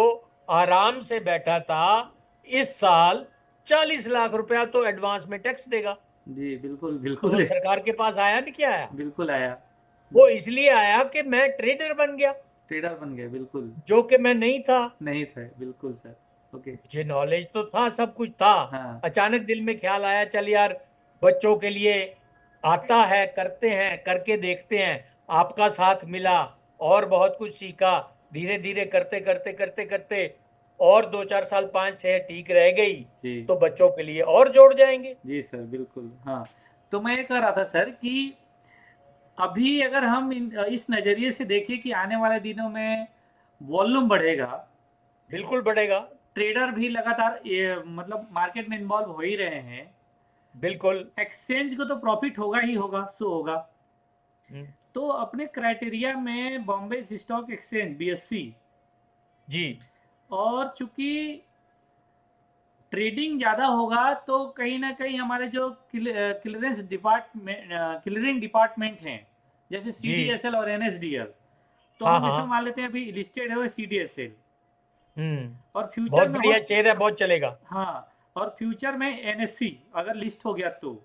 आराम से बैठा था, इस साल 40 लाख रुपया तो एडवांस में टैक्स देगा। जी बिल्कुल तो वो बिल्कुल। सरकार के पास आया नहीं, क्या आया? बिल्कुल आया। वो इसलिए आया कि मैं ट्रेडर बन गया, ट्रेडर बन गए, बिल्कुल। जो कि मैं नहीं था। नहीं थे, बिल्कुल सर। ओके। मुझे नॉलेज तो था, सब कुछ था। हाँ अचानक दिल में ख्याल आया, चल यार, बच्चों के लिए आता है, करते हैं, करके देखते हैं। आपका साथ मिला और बहुत कुछ सीखा। धीरे धीरे करते करते करते करते और 2-4 साल, 5 से ठीक रह गई, जी। तो बच्चों के लिए और जोड़ जाएंगे। जी सर बिल्कुल, हाँ। तो मैं ये कह रहा था सर कि अभी अगर हम इस नज़रिए से देखें कि आने वाले दिनों में वॉल्यूम बढ़ेगा, बिल्कुल बढ़ेगा। ट्रेडर भी लगातार ये मतलब मार्केट में इन्वॉल्व हो ही रहे हैं, बिल्कुल। एक्सचेंज को तो प्रॉफिट होगा ही होगा, सो होगा। हम्म, तो अपने क्राइटेरिया में बॉम्बे स्टॉक एक्सचेंज बीएससी, जी और चूंकि ट्रेडिंग ज़्यादा होगा तो कहीं ना कहीं हमारे जो क्लियरेंस डिपार्टमेंट, क्लियरिंग डिपार्टमेंट हैं, जैसे जी सीडीएसएल और एनएसडीएल, तो हाँ हम इसमें हाँ। मान लेते हैं अभी लिस्टेड है वो सीडीएसएल, और फ्यूचर बहुत में हो। बढ़िया शेयर है, बहुत चलेगा। हाँ, और फ्यूचर में एनएससी अगर लिस्ट हो गया तो।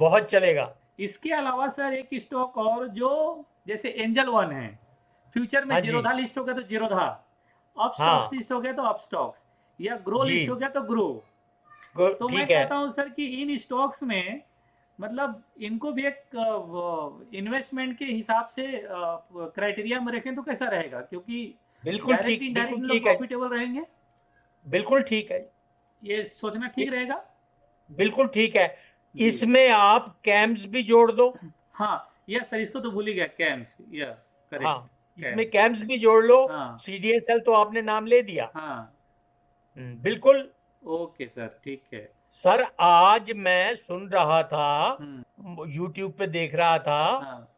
बहुत चलेगा। इसके अलावा सर एक स्टॉक और जो जैसे एंजल वन है, फ्यूचर में हाँ जी। जीरोधा लिस्ट हो गया तो जीरोधा, अप स्टॉक्स हाँ लिस्ट हो गया तो अप स्टॉक्स, या ग्रो जी। लिस्ट हो गया तो ग्रो। तो मैं ठीक है। कहता हूं सर कि इन स्टॉक्स में मतलब इनको भी एक इन्वेस्टमेंट के हिसाब से क्राइटेरिया में रखें तो कैसा रहेगा, क्योंकि बिल्कुल डायरेक्ट ठीक, इनडायरेक्ट बिल्कुल लोग ठीक है। प्रॉफिटेबल रहेंगे। बिल्कुल ठीक है। ये सोचना ठीक बि- रहेगा। बिल्कुल ठीक है। जी। इसमें आप कैम्स भी जोड़ दो। हाँ, यस सर, इसको तो भूल ही गया, कैम्स, यस, करेक्ट। हाँ, इसमें कैम्स। कैम्स भी जोड़ लो। हाँ सीडीएसएल तो आपने नाम ले दिया। हाँ। बिल्कुल। ओके सर, ठीक है। सर, आज मैं सुन रहा था, हम्म। यूट्यूब पे देख रहा था, हाँ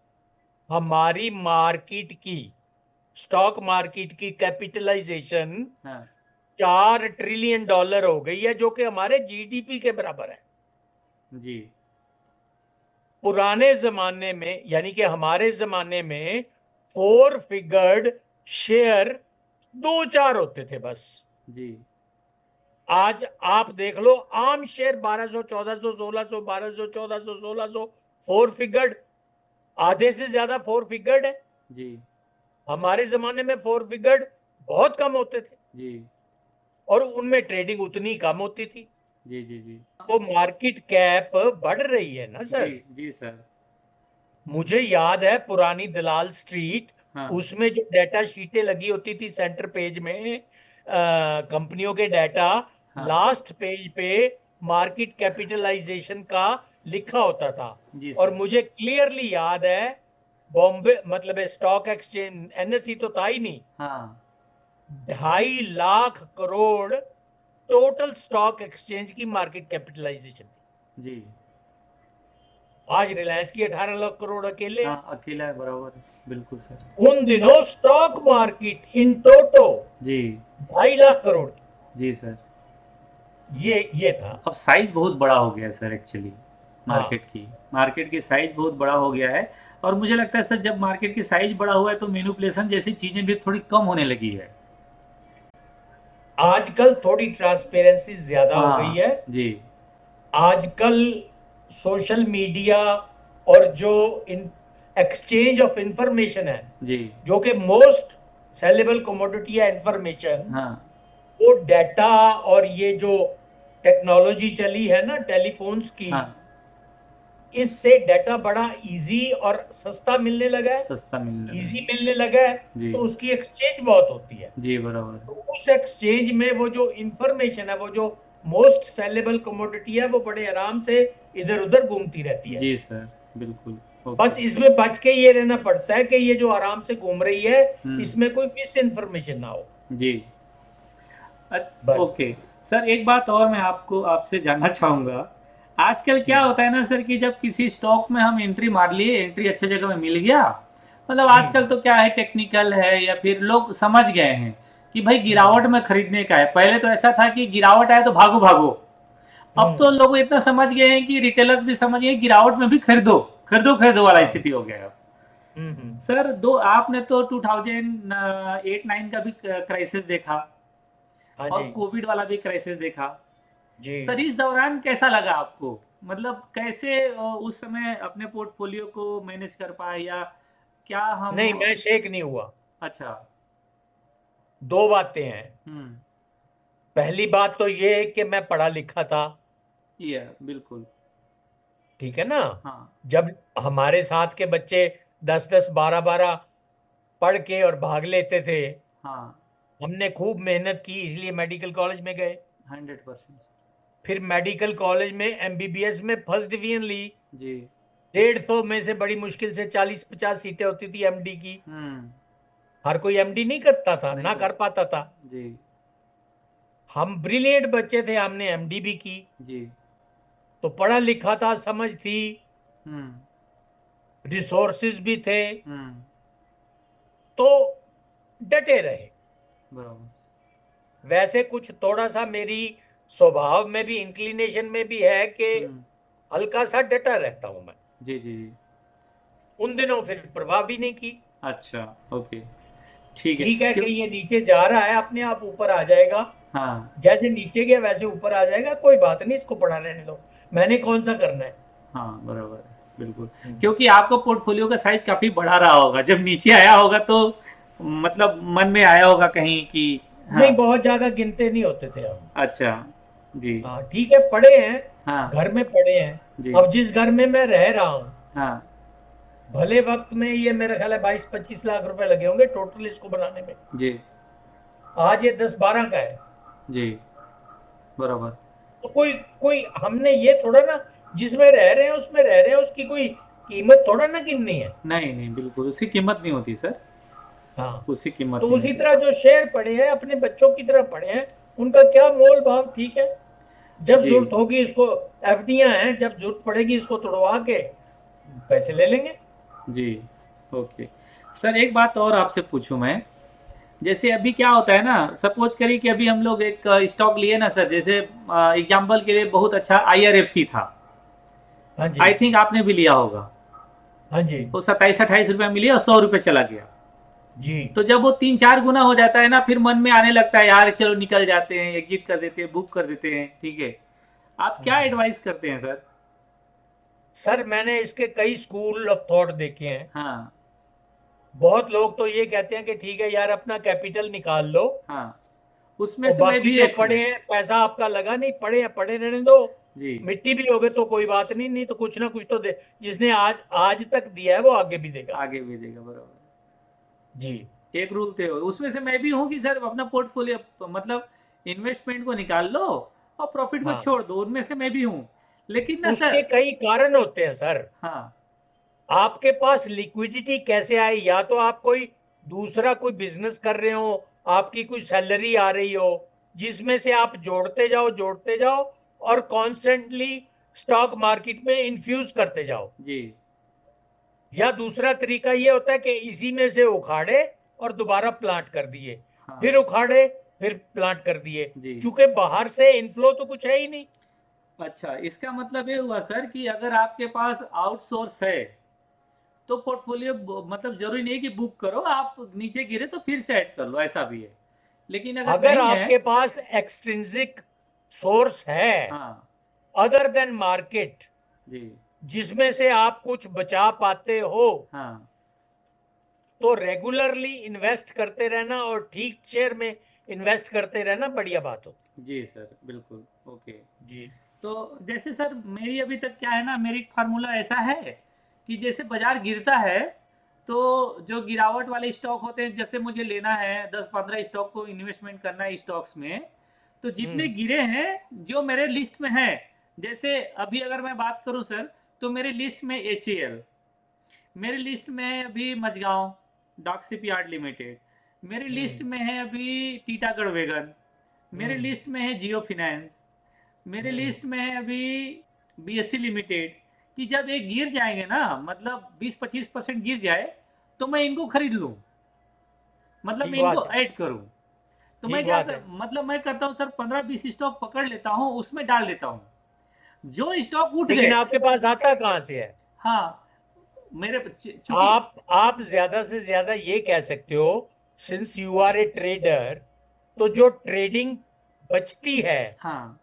हमारी मार्केट की, स्टॉक मार्केट की कैपिटलाइजेशन हाँ। $4 ट्रिलियन हो गई है, जो कि हमारे जीडीपी के बराबर है। जी पुराने जमाने में, यानी कि हमारे जमाने में, 4 फिगर्ड शेयर 2-4 होते थे बस। जी। आज आप देख लो, आम शेयर 1200, 1400, 1600, 1200, 1400, 1600, 4 फिगर्ड। आधे से ज्यादा 4 फिगर्ड है। जी हमारे जमाने में 4 फिगर्ड बहुत कम होते थे, जी और उनमें ट्रेडिंग उतनी कम होती थी। जी जी जी। तो मार्केट कैप बढ़ रही है ना जी सर। जी सर। मुझे याद है पुरानी दलाल स्ट्रीट, हाँ उसमें जो डेटा शीटें लगी होती थी सेंटर पेज में, कंपनियों के डाटा, हाँ। लास्ट पेज पे मार्केट कैपिटलाइजेशन का लिखा होता था। जी और सर। मुझे क्लियरली याद है, बॉम्बे मतलब स्टॉक एक्सचेंज, एनएससी तो था ही नहीं, हाँ 2.5 lakh crore total stock exchange की मार्केट कैपिटलाइजेशन थी। जी। आज रिलायंस की 18 लाख करोड़ अकेले हाँ है। अकेला है, बराबर, बिल्कुल सर। उन दिनों स्टॉक मार्केट इन टोटो जी 2.5 लाख करोड़ की। जी सर। ये था। अब साइज बहुत बड़ा हो गया है सर एक्चुअली, हाँ, मार्केट की साइज बहुत बड़ा हो गया है। और मुझे लगता है सर, जब मार्केट की साइज बड़ा हुआ है तो मैनिपुलेशन जैसी चीजें भी थोड़ी कम होने लगी है। आजकल थोड़ी ट्रांसपेरेंसी ज्यादा हो गई हाँ है। जी। आजकल सोशल मीडिया और जो एक्सचेंज ऑफ इंफॉर्मेशन है, जी। जो कि मोस्ट सेलेबल कमोडिटी है इंफॉर्मेशन, हाँ वो डाटा और ये जो टेक्नोलॉजी चली है ना टेलीफोन्स की, हाँ। इससे डाटा बड़ा इजी और सस्ता मिलने लगा है। सस्ता मिलने लगा इजी है। मिलने लगा है, जी तो उसकी एक्सचेंज बहुत होती है। जी बराबर। तो उस एक्सचेंज में वो जो इंफॉर्मेशन है, वो जो मोस्ट सेलेबल कमोडिटी है, वो बड़े आराम से इधर उधर घूमती रहती है। जी सर, बिल्कुल। बस ओके। इसमें बच के ये रहना पड़ता है कि ये जो आराम से घूम रही है, हम्म। इसमें कोई मिस इन्फॉर्मेशन ना हो। जी। बस। ओके। सर एक बात और मैं आपको आपसे जानना चाहूँगा। आजकल जी क्या होता है ना सर, कि जब किसी स्टॉक में हम एंट्री मार लिए, एंट्री अच्छे जगह में मिल गया, मतलब जी। आजकल तो क्या है, टेक्निकल है या फिर लोग समझ गए हैं कि भाई गिरावट हम्म। में खरीदने का है। पहले तो ऐसा था कि गिरावट आए तो भागो भागो। अब तो हम्म। लोग इतना समझ गए हैं कि रिटेलर्स भी समझ गए, गिरावट में भी खरीदो, खरीदो खरीदो वाला हाँ। स्थिति हो गया है अब। हम्म। सर दो आपने तो 2008-9 का भी क्राइसिस देखा, हाँ और जी। कोविड वाला भी क्राइसिस देखा। जी। सर इस दौरान कैसा लगा आपको, मतलब कैसे उस समय अपने पोर्टफोलियो को मैनेज कर पाए, या क्या हम। नहीं, मैं शेक नहीं हुआ। अच्छा। दो बातें हैं। हम्म। पहली बात तो ये है कि मैं पढ़ा लिखा था। ये बिल्कुल। ठीक है ना। हाँ जब हमारे साथ के बच्चे 10-10 12-12 पढ़ के और भाग लेते थे, हाँ। हमने खूब मेहनत की, इसलिए मेडिकल कॉलेज में गए। 100%। फिर मेडिकल कॉलेज में एमबीबीएस में फर्स्ट डिवीजन ली। जी। 150 में से बड़ी मुश्किल से 40-50 सीटें होती थी एमडी की। हम्म। हर कोई एमडी नहीं करता था, नहीं ना कर करता। पाता था। जी। हम ब्रिलियंट बच्चे थे, हमने एमडी भी की। जी। तो पढ़ा लिखा था, समझ थी, हम्म। रिसोर्सेज भी थे, हम्म। तो डटे रहे। बराबर। वैसे कुछ थोड़ा सा मेरी स्वभाव में भी, इंक्लिनेशन में भी है कि हम्म। हल्का सा डटा रहता हूं मैं। जी जी जी। उन दिनों फिर परवाह भी नहीं की। अच्छा। ओके। ठीक है। ठीक है क्यों। कि ये नीचे जा रहा है, अपने आप ऊपर आ जाएगा। हाँ जैसे नीचे गया वैसे ऊपर आ जाएगा, कोई बात नहीं, इसको पढ़ा रहने दो। मैंने कौन सा करना है। हाँ बराबर है, बिल्कुल। हम्म। क्योंकि आपका पोर्टफोलियो का साइज काफी बढ़ा रहा होगा, जब नीचे आया होगा तो मतलब मन में आया होगा कहीं कि। हाँ। नहीं, बहुत ज्यादा गिनते नहीं होते थे हम। अच्छा। जी। हाँ ठीक है, पढ़े हैं, हाँ। घर में पढ़े हैं। जी। अब जिस घर में मैं रह रहा हूँ, हाँ। भले वक्त में ये मेरा ख्याल है 22-25 लाख रुपए लगे होंगे टोटल इसको बनाने में। जी। आज ये 10-12 का है। जी बराबर। तो कोई कोई हमने ये थोड़ा ना, जिसमें रह रहे हैं उसमें रह रहे हैं, उसकी कोई कीमत थोड़ा ना गिननी है। नहीं नहीं, बिल्कुल उसकी कीमत नहीं होती सर, हाँ। उसकी कीमत तो नहीं उसी होती। तरह जो शेयर पड़े हैं अपने बच्चों की तरह पड़े हैं, उनका क्या मोल भाव, ठीक है। जब जी। जरूरत होगी इसको, एफडियां हैं, जब जरूरत पड़ेगी इसको तोड़वा के पैसे ले लेंगे। जी। ओके। सर एक बात और आपसे पूछूं मैं, जैसे अभी क्या होता है ना, सपोज करिए कि अभी हम लोग एक स्टॉक लिए ना सर, जैसे एग्जांपल के लिए बहुत अच्छा आईआरएफसी था। हाँ जी। आई थिंक आपने भी लिया होगा। हाँ जी। वो 27-28 रुपये में लिया और 100 रुपये चला गया। जी। तो जब वो 3-4 गुना हो जाता है ना, फिर मन में आने लगता है यार चलो निकल जाते हैं, एग्जिट कर देते हैं, बुक कर देते हैं, ठीक है। आप क्या हम्म। एडवाइस करते हैं सर। सर मैंने इसके कई स्कूल ऑफ थॉट देखे हैं। हाँ बहुत लोग तो ये कहते हैं कि ठीक है यार, अपना कैपिटल निकाल लो, हाँ। उसमें और से मैं बाकी भी जो एक हूँ। पड़े हैं, पैसा आपका लगा नहीं, पड़े हैं पड़े रहने दो। जी। मिट्टी भी होगे तो कोई बात नहीं, नहीं तो कुछ ना कुछ तो दे, जिसने आज आज तक दिया है वो आगे भी देगा। आगे भी देगा, बराबर। जी। एक रूल थे, उसमें से मैं भी हूँ कि सर अपना पोर्टफोलियो मतलब इन्वेस्टमेंट को निकाल लो और प्रॉफिट को हाँ, छोड़ दो, उनमें से मैं भी हूँ। लेकिन ना उसके सर। कई कारण होते हैं सर। हाँ। आपके पास लिक्विडिटी कैसे आए, या तो आप कोई दूसरा कोई बिजनेस कर रहे हो, आपकी कोई सैलरी आ रही हो, जिसमें से आप जोड़ते जाओ और कॉन्स्टेंटली स्टॉक मार्केट में इन्फ्यूज करते जाओ। जी। या दूसरा तरीका ये होता है कि इसी में से उखाड़े और दोबारा प्लांट कर दिए, हाँ। फिर उखाड़े, फिर प्लांट कर दिए, जी। क्योंकि बाहर से इनफ्लो तो कुछ है ही नहीं। अच्छा, इसका मतलब ये हुआ सर कि अगर आपके पास आउटसोर्स है तो पोर्टफोलियो मतलब जरूरी नहीं कि बुक करो, आप नीचे गिरे तो फिर से ऐड कर लो, ऐसा भी है। लेकिन अगर अगर नहीं है, आपके पास एक्सट्रिंसिक सोर्स है हाँ अदर देन मार्केट, जी, जिसमें से आप कुछ बचा पाते हो, हाँ तो रेगुलरली इन्वेस्ट करते रहना और ठीक शेयर में इन्वेस्ट करते रहना बढ़िया बात हो। जी सर, बिल्कुल। ओके। जी। तो जैसे सर मेरी अभी तक क्या है ना, मेरी फार्मूला ऐसा है कि जैसे बाजार गिरता है तो जो गिरावट वाले स्टॉक होते हैं, जैसे मुझे लेना है 10-15 स्टॉक को इन्वेस्टमेंट करना है स्टॉक्स में, तो जितने हम्म। गिरे हैं जो मेरे लिस्ट में है, जैसे अभी अगर मैं बात करूं सर, तो मेरी लिस्ट में एच मेरी लिस्ट में है अभी मझगांव डॉक शिपयार्ड लिमिटेड, मेरी लिस्ट हम्म। में है अभी टीटागढ़ वेगन, मेरे हम्म। लिस्ट में है जियो फिनेंस, मेरे हम्म। लिस्ट में है अभी बीएससी लिमिटेड। कि जब ये गिर जाएंगे ना, मतलब 20-25% गिर जाए, तो मैं इनको खरीद लूँ, मतलब मैं ठीक इनको बात है। ऐड करूँ। तो मैं ठीक बात है। मतलब मैं करता हूँ सर, 15-20 स्टॉक पकड़ लेता हूँ, उसमें डाल देता हूँ। जो स्टॉक उठ लेकिन गए, आपके पास आता कहाँ से है? हाँ मेरे चूंकि, आप ज्यादा से ज्यादा ये कह सकते हो, since you are a trader, तो जो ट्रेडिंग बचती है, हाँ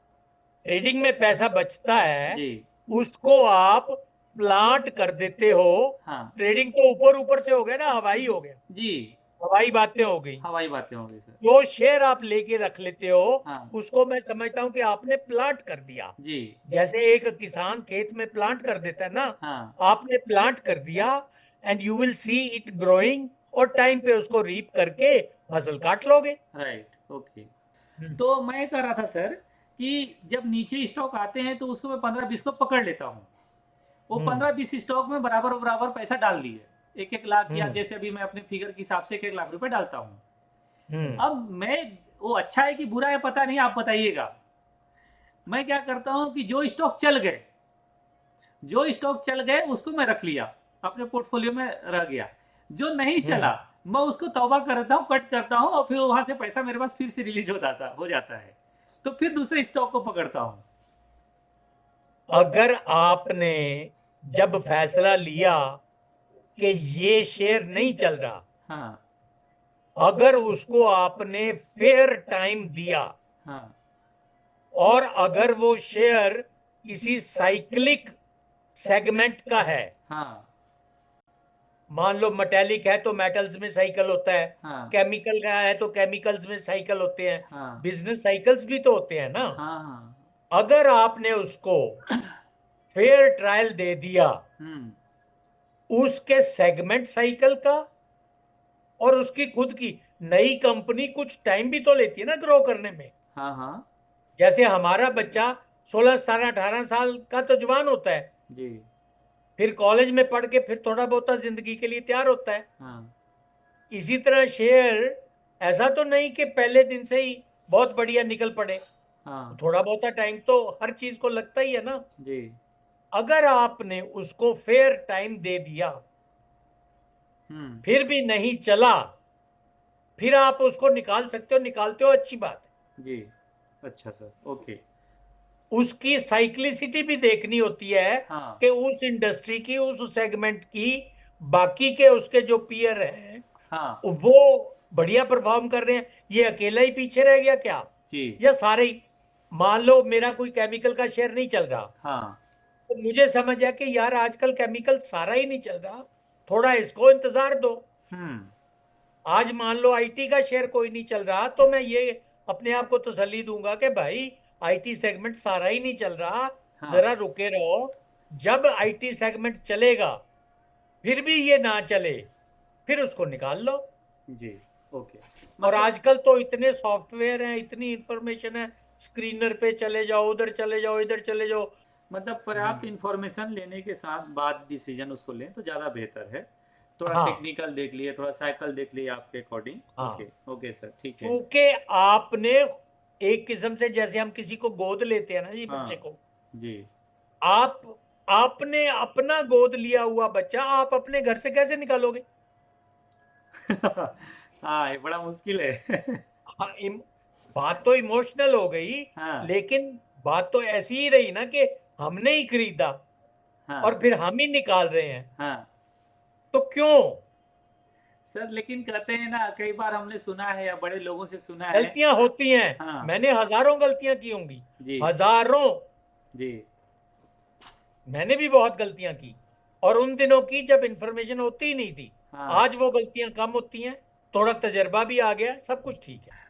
ट्रेडिंग में पैसा बचता है, जी, उसको आप प्लांट कर देते हो। हाँ ट्रेडिंग तो ऊपर ऊपर से हो गया ना, हवाई हो गया, जी, हवाई बातें हो गई। हवाई बातें होंगी सर। जो शेयर आप लेके रख लेते हो, हाँ उसको मैं समझता हूं कि आपने प्लांट कर दिया। जी, जैसे एक किसान खेत में प्लांट कर देता है ना, हाँ आपने प्लांट कर दिया, and you will see it growing, और टाइम पे उसको रीप करके फसल काट लोगे। Right, okay. हम्म। तो मैं कह रहा था सर कि जब नीचे स्टॉक आते हैं तो उसको मैं 15-20 को पकड़ लेता हूँ, वो हम्म। 15-20 स्टॉक में बराबर बराबर पैसा डाल दिए, 1-1 लाख, या हम्म। जैसे अभी मैं अपने फिगर के हिसाब से 1-1 लाख रुपए डालता हूँ। हम्म। अब मैं, वो अच्छा है कि बुरा है पता नहीं, आप बताइएगा। मैं क्या करता हूँ कि जो स्टॉक चल गए उसको मैं रख लिया, अपने पोर्टफोलियो में रह गया। जो नहीं चला, हम्म। मैं उसको तौबा करता हूँ, कट करता हूँ, और फिर वहां से पैसा मेरे पास फिर से रिलीज हो जाता है, तो फिर दूसरे स्टॉक को पकड़ता हूँ। अगर आपने जब फैसला लिया कि ये शेयर नहीं चल रहा, हाँ अगर उसको आपने फेयर टाइम दिया, हाँ और अगर वो शेयर किसी साइक्लिक सेगमेंट का है, हाँ मान लो मेटेलिक है तो मेटल्स में साइकिल होता है, हाँ केमिकल का है तो केमिकल्स में साइकिल होते हैं, हाँ बिजनेस साइकिल्स भी तो होते हैं ना। हाँ हाँ, अगर आपने उसको फेयर ट्रायल दे दिया हम्म, उसके सेगमेंट साइकिल का, और उसकी खुद की नई कंपनी कुछ टाइम भी तो लेती है ना ग्रो करने में। हाँ हाँ जैसे हमारा बच्चा 16 17 18 साल का तो जवान होता है, जी, फिर कॉलेज में पढ़ के फिर थोड़ा बहुत जिंदगी के लिए तैयार होता है। हाँ इसी तरह शेयर, ऐसा तो नहीं कि पहले दिन से ही बहुत बढ़िया निकल पड़े, हाँ थोड़ा बहुत टाइम तो हर चीज को लगता ही है ना। जी, अगर आपने उसको फेयर टाइम दे दिया, हम्म, फिर भी नहीं चला, फिर आप उसको निकाल सकते हो, निकालते हो अच्छी बात है। जी, अच्छा सर, ओके, उसकी साइक्लिसिटी भी देखनी होती है, हाँ कि उस इंडस्ट्री की, उस सेगमेंट की, बाकी के उसके जो पीयर हैं हाँ वो बढ़िया परफॉर्म कर रहे हैं, ये अकेला ही पीछे रह गया क्या, जी, या सारे ही। मान लो मेरा कोई केमिकल का शेयर नहीं चल रहा, हाँ तो मुझे समझ आया कि यार आजकल केमिकल सारा ही नहीं चल रहा, थोड़ा इसको इंतजार दो। हम्म, आज मान लो आईटी का शेयर कोई नहीं चल रहा, तो मैं ये अपने आप को तसल्ली दूंगा कि भाई आईटी सेगमेंट सारा ही नहीं चल रहा, हाँ जरा रुके रहो। जब आईटी सेगमेंट चलेगा, फिर भी ये ना चले, फिर उसको निकाल लो। जी, ओके, और मतलब, आजकल तो इतने सॉफ्टवेयर हैं, इतनी इंफॉर्मेशन है, स्क्रीनर पे चले जाओ, उधर चले जाओ, इधर चले जाओ। मतलब जी। पर्याप्त इंफॉर्मेशन लेने के साथ बाद डिसीजन उसको लें तो ज़्यादा बेहतर है। थोड़ा हाँ। टेक्निकल देख लिए, थोड़ा साइकिल देख लिए आपके अकॉर्डिंग। ओके, हाँ। ओके सर, ठीक है। क्योंकि आपने एक किस्म से, जैसे हम किसी को गोद लेते हैं ना जी, बच्चे हाँ को, जी। आप आपने अपना गोद लिया हुआ बच्चा आप अपने घर से कैसे निकालोगे? हाँ, ये बड़ा मुश्किल है। हाँ, बात तो इमोशनल हो गई, हाँ लेकिन बात तो ऐसी ही रही ना कि हमने ही खरीदा हाँ और फिर हम ही निकाल रहे हैं, हाँ तो क्यों? सर, लेकिन कहते हैं ना, कई बार हमने सुना है या बड़े लोगों से सुना है। गलतियां होती हैं। हाँ मैंने हजारों गलतियां की होंगी, जी हजारों। जी मैंने भी बहुत गलतियां की, और उन दिनों की जब इंफॉर्मेशन होती ही नहीं थी। हाँ आज वो गलतियां कम होती हैं, थोड़ा तजर्बा भी आ गया, सब कुछ ठीक है।